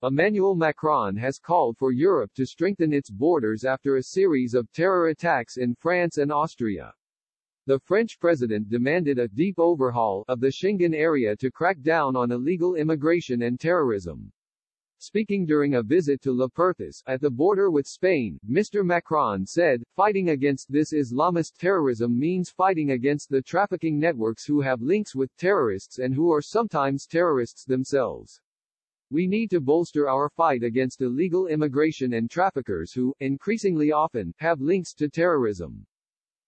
Emmanuel Macron has called for Europe to strengthen its borders after a series of terror attacks in France and Austria. The French president demanded a deep overhaul of the Schengen area to crack down on illegal immigration and terrorism. Speaking during a visit to Le Perthis, at the border with Spain, Mr. Macron said, "Fighting against this Islamist terrorism means fighting against the trafficking networks who have links with terrorists and who are sometimes terrorists themselves. We need to bolster our fight against illegal immigration and traffickers who, increasingly often, have links to terrorism.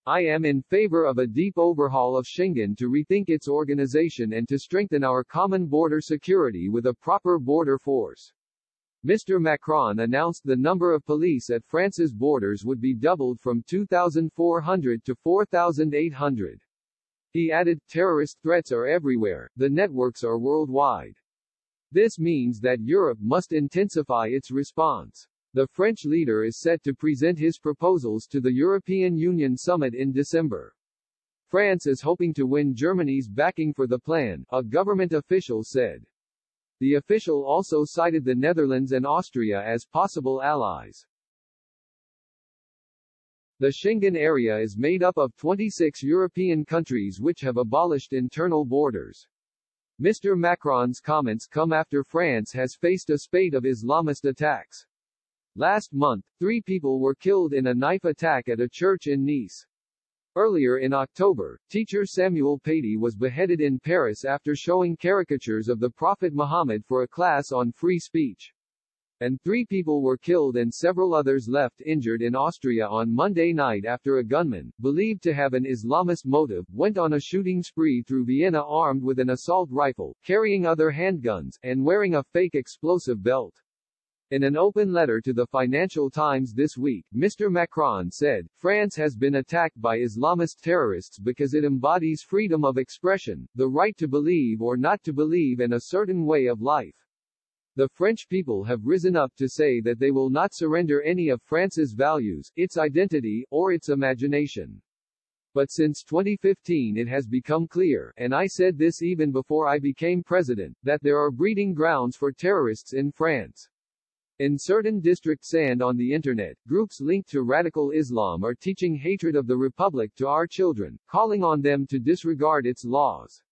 I am in favor of a deep overhaul of Schengen to rethink its organization and to strengthen our common border security with a proper border force." Mr. Macron announced the number of police at France's borders would be doubled from 2,400 to 4,800. He added, "Terrorist threats are everywhere, the networks are worldwide. This means that Europe must intensify its response." The French leader is set to present his proposals to the European Union summit in December. France is hoping to win Germany's backing for the plan, a government official said. The official also cited the Netherlands and Austria as possible allies. The Schengen area is made up of 26 European countries which have abolished internal borders. Mr. Macron's comments come after France has faced a spate of Islamist attacks. Last month, 3 people were killed in a knife attack at a church in Nice. Earlier in October, teacher Samuel Paty was beheaded in Paris after showing caricatures of the Prophet Muhammad for a class on free speech. And 3 people were killed and several others left injured in Austria on Monday night after a gunman, believed to have an Islamist motive, went on a shooting spree through Vienna armed with an assault rifle, carrying other handguns, and wearing a fake explosive belt. In an open letter to the Financial Times this week, Mr. Macron said, "France has been attacked by Islamist terrorists because it embodies freedom of expression, the right to believe or not to believe in a certain way of life. The French people have risen up to say that they will not surrender any of France's values, its identity, or its imagination. But since 2015 it has become clear, and I said this even before I became president, that there are breeding grounds for terrorists in France. In certain districts and on the internet, groups linked to radical Islam are teaching hatred of the Republic to our children, calling on them to disregard its laws.